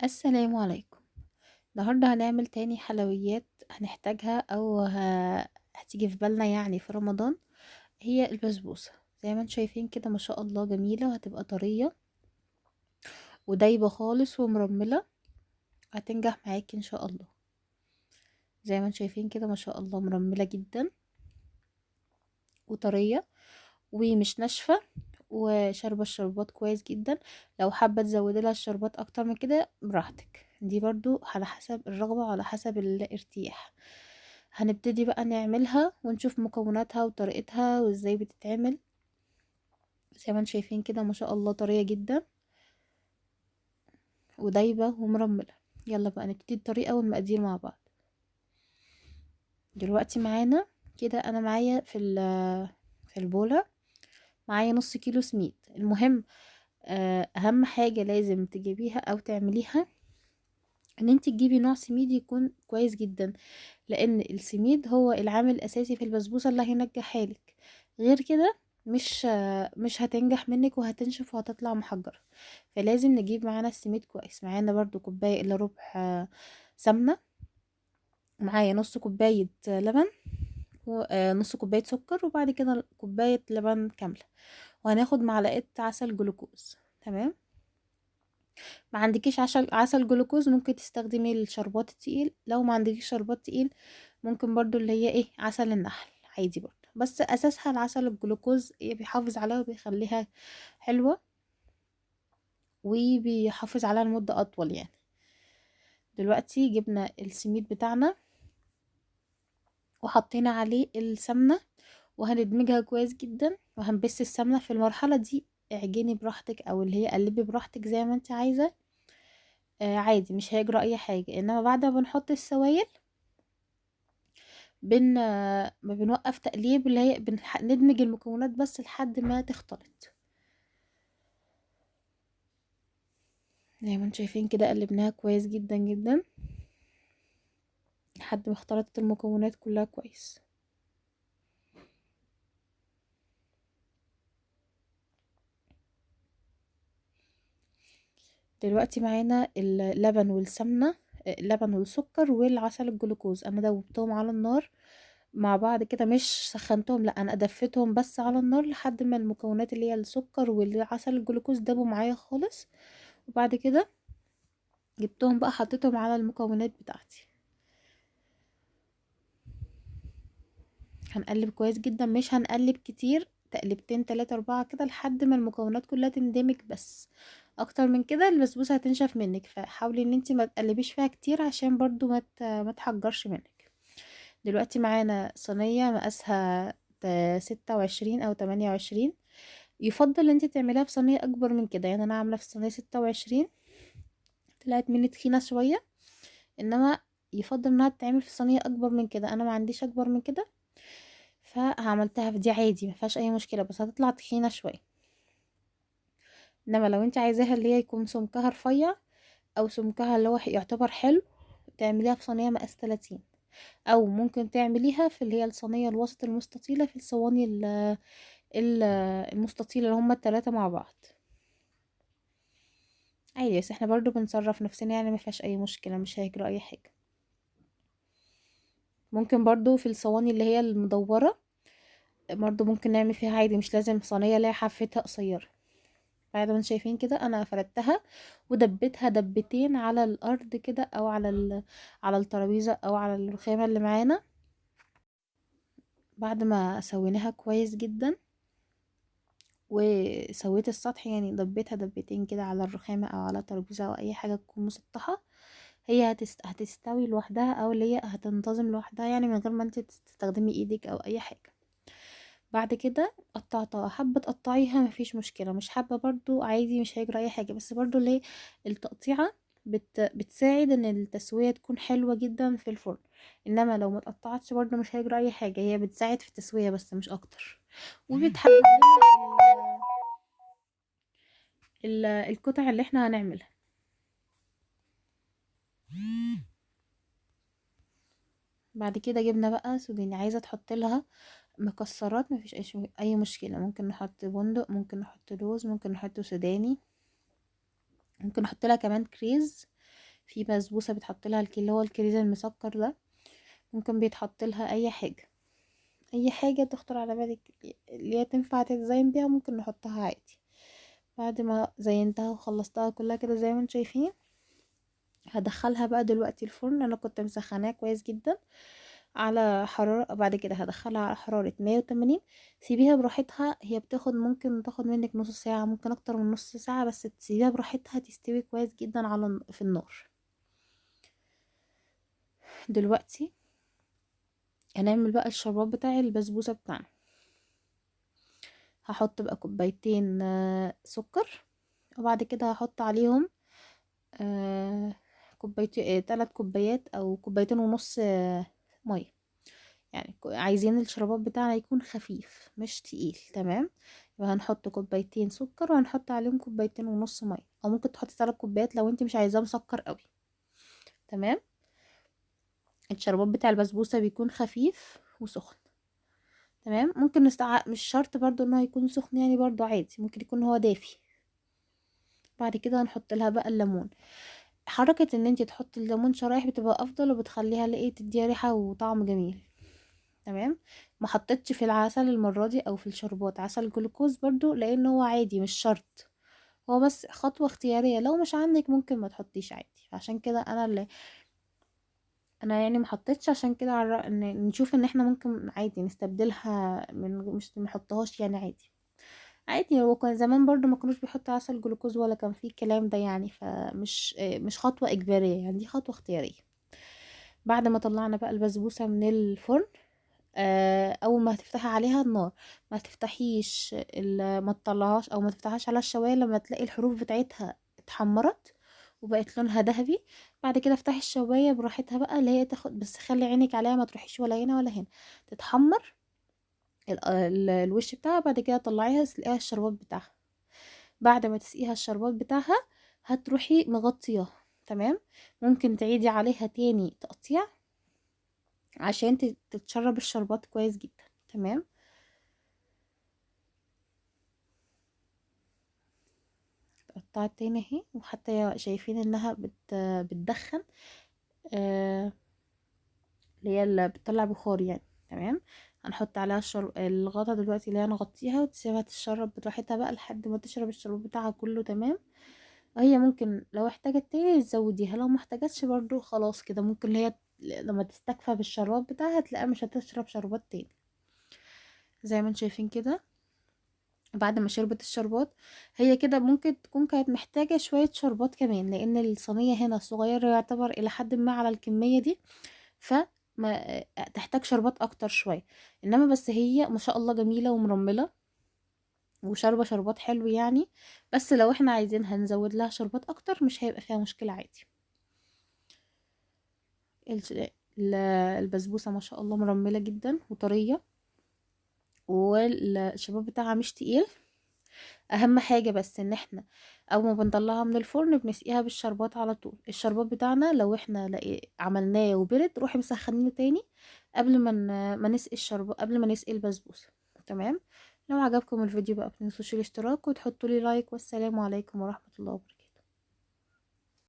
السلام عليكم. النهاردة هنعمل تاني حلويات هنحتاجها أو هتيجي في بالنا يعني في رمضان. هي البسبوسة زي ما انتم شايفين كده، ما شاء الله جميلة، وهتبقى طرية ودايبة خالص ومرملة، هتنجح معاكي ان شاء الله. زي ما انتم شايفين كده ما شاء الله مرملة جدا وطرية ومش ناشفة، وشاربة الشربات كويس جدا. لو حابة تزودي لها الشربات اكتر من كده براحتك، دي برضو على حسب الرغبة وعلى حسب الارتياح. هنبتدي بقى نعملها ونشوف مكوناتها وطريقتها وازاي بتتعمل. زي ما انتم شايفين كده ما شاء الله طرية جدا ودايبة ومرملة. يلا بقى نبتدي الطريقة والمقادير مع بعض. دلوقتي معانا كده، انا معايا في البولة معايا نص كيلو سميد. المهم اهم حاجة لازم تجيبيها او تعمليها ان انت تجيبي نوع سميد يكون كويس جدا، لان السميد هو العامل الاساسي في البسبوسة اللي هينجحها لك. غير كده مش هتنجح منك وهتنشف وهتطلع محجرة. فلازم نجيب معانا السميد كويس. معانا برضو كوباية الا ربع سمنة، معايا نص كوباية لبن، ونص كوباية سكر، وبعد كده كوباية لبن كاملة، وهناخد معلقة عسل جلوكوز. تمام. ما عندكيش عسل جلوكوز ممكن تستخدمي الشربات التقيل. لو ما عندكيش شربات تقيل ممكن برضو اللي هي ايه عسل النحل عادي برضو، بس اساسها العسل الجلوكوز بيحافظ عليها وبيخليها حلوة وبيحافظ عليها لمدة اطول يعني. دلوقتي جبنا السميد بتاعنا وحطينا عليه السمنة، وهندمجها كويس جدا، وهنبس السمنة في المرحلة دي. اعجني براحتك او اللي هي قلبي براحتك زي ما انت عايزة. عادي مش هيجرى اي حاجة. انما بعد ما بنحط السوائل ما بنوقف تقليب، اللي هي ندمج المكونات بس لحد ما تختلط. زي ما انتم شايفين كده قلبناها كويس جدا جدا لحد ما اختلطت المكونات كلها كويس. دلوقتي معانا اللبن والسمنة، اللبن والسكر والعسل الجلوكوز، انا دوبتهم على النار مع بعض كده، مش سخنتهم، لا انا دفيتهم بس على النار لحد ما المكونات اللي هي السكر والعسل الجلوكوز دابوا معايا خالص. وبعد كده جبتهم بقى حطيتهم على المكونات بتاعتي. هنقلب كويس جدا، مش هنقلب كتير، تقلبتين تلاتة اربعة كده لحد ما المكونات كلها تندمج. بس اكتر من كده البسبوسة هتنشف منك، فحاولي ان انتي ما تقلبيش فيها كتير عشان برضو ما تحجرش منك. دلوقتي معانا صينية مقاسها 26 او 28. يفضل ان انتي تعمليها في صينية اكبر من كده، يعني انا عاملة في صينية 26، طلعت مني تخينة شوية. انما يفضل انها تتعمل في صينية اكبر من كده، انا ما عنديش اكبر من كده فعملتها في دي عادي ما فيهاش اي مشكله، بس هتطلع تخينه شويه. انما لو انت عايزاها اللي هي يكون سمكها رفيع او سمكها اللي هو يعتبر حلو، تعمليها في صينيه مقاس 30. او ممكن تعمليها في اللي هي الصينيه الوسط المستطيله، في الصواني ال- المستطيله اللي هما التلاتة مع بعض عادي. بس احنا برضو بنصرف نفسنا يعني ما فيهاش اي مشكله، مش هيجرى اي حاجه. ممكن برضو في الصواني اللي هي المدوره برضو ممكن نعمل فيها عادي، مش لازم صينيه اللي هي حافتها قصيره. بعد ما انتم شايفين كده انا فردتها ودبيتها دبتين على الارض كده، او على الترابيزه او على الرخامه اللي معانا. بعد ما سويناها كويس جدا وسويت السطح، يعني دبيتها دبتين كده على الرخامه او على الترابيزه او اي حاجه تكون مسطحه، هي هتستوي لوحدها، او اللي هي هتنتظم لوحدها يعني من غير ما انت تستخدمي ايدك او اي حاجه. بعد كده قطعتها، حابة تقطعيها مفيش مشكلة، مش حابة برضو عادي مش هيجرى اي حاجة. بس برضو ليه التقطيعة بتساعد ان التسوية تكون حلوة جدا في الفرن. انما لو ما تقطعتش برضو مش هيجرى اي حاجة، هي بتساعد في التسوية بس مش اكتر. وبتحدد لنا القطع اللي احنا هنعملها. بعد كده جبنا بقى سوداني، عايزة تحط لها مكسرات مفيش اي مشكلة، ممكن نحط بندق، ممكن نحط لوز، ممكن نحط سوداني، ممكن نحط لها كمان كريز. في بسبوسة بتحط لها اللي هو الكريز المسكر ده، ممكن بيتحط لها اي حاجة، اي حاجة تخطر على بالك اللي هي تنفع تتزين بيها ممكن نحطها عادي. بعد ما زينتها وخلصتها كلها كده زي ما انتم شايفين، هدخلها بقى دلوقتي الفرن. انا كنت مسخناه كويس جدا على حرارة، بعد كده هدخلها على حرارة 180. سيبيها براحتها، هي ممكن تاخد منك نص ساعة، ممكن اكتر من نص ساعة، بس تسيبيها براحتها تستوي كويس جدا في النار. دلوقتي هنعمل بقى الشربات بتاع البسبوسة بتاعنا. هحط بقى كوبايتين سكر، وبعد كده هحط عليهم كوبايتين 3 كوبايات او كوبايتين ونص ميه. يعني عايزين الشربات بتاعنا يكون خفيف مش تقيل، تمام. يبقى هنحط كوبايتين سكر وهنحط عليهم كوبايتين ونص ميه، او ممكن تحطي 3 كوبايات لو انت مش عايزاه مسكر قوي، تمام. الشربات بتاع البسبوسه بيكون خفيف وسخن، تمام. ممكن مش شرط برضو انه يكون سخن، يعني برضو عادي ممكن يكون هو دافي. بعد كده هنحط لها بقى الليمون. حركة ان انتي تحطي الليمون شرايح بتبقى افضل، وبتخليها تديها ريحة وطعم جميل، تمام. ما حطيتش في العسل المرة دي او في الشربات عسل جلوكوز برضو، لان هو عادي مش شرط، هو بس خطوة اختيارية، لو مش عندك ممكن ما تحطيش عادي. عشان كده انا يعني ما حطيتش، عشان كده ان نشوف ان احنا ممكن عادي نستبدلها من مش نحطهاش، يعني عادي عادي. هو كان زمان برضو ما كانوش بيحطوا عسل جلوكوز ولا كان فيه الكلام ده يعني، فمش مش خطوة إجبارية، يعني دي خطوة اختيارية. بعد ما طلعنا بقى البسبوسة من الفرن، أول ما هتفتحي عليها النار، ما تفتحيش ما تطلعهاش أو ما تفتحهاش على الشواية لما تلاقي الحروف بتاعتها اتحمرت وبقت لونها ذهبي. بعد كده افتحي الشواية براحتها بقى، اللي هي تاخد، بس خلي عينك عليها ما تروحيش ولا هنا ولا هنا، تتحمر الوش بتاعها. بعد كده طلعيها تلاقيها الشربات بتاعها. بعد ما تسقيها الشربات بتاعها هتروحي مغطياها، تمام. ممكن تعيدي عليها تاني تقطيع عشان تتشرب الشربات كويس جدا، تمام. قطعت تاني اهي، وحتى شايفين انها بتدخن، آه اللي هي اللي بتطلع بخار يعني، تمام. هنحط عليها الغطا دلوقتي اللي هي نغطيها وتسيبها تشرب براحتها بقى لحد ما تشرب الشربات بتاعها كله، تمام. هي ممكن لو احتاجت تاني تزوديها، لو ما احتاجتش برضو خلاص كده، ممكن اللي هي لما تستكفى بالشربات بتاعها تلاقيها مش هتشرب شربات تاني، زي ما انتم شايفين كده. بعد ما شربت الشربات، هي كده ممكن تكون كانت محتاجة شوية شربات كمان، لان الصينية هنا صغيرة يعتبر الى حد ما على الكمية دي، فما تحتاج شربات اكتر شوية. انما بس هي ما شاء الله جميلة ومرملة وشاربة شربات حلو يعني، بس لو احنا عايزينها نزود لها شربات اكتر مش هيبقى فيها مشكلة عادي. الش- البسبوسة ما شاء الله مرملة جدا وطرية، والشربات بتاعها مش تقيل. اهم حاجة بس ان احنا اول ما بنطلعها من الفرن بنسقيها بالشربات على طول. الشربات بتاعنا لو احنا عملناه وبرد روحي مسخنينه تاني قبل ما نسقي الشربات، قبل ما نسقي البسبوسة، تمام. لو عجبكم الفيديو بقى متنسوش الاشتراك وتحطوا لي لايك، والسلام عليكم ورحمة الله وبركاته.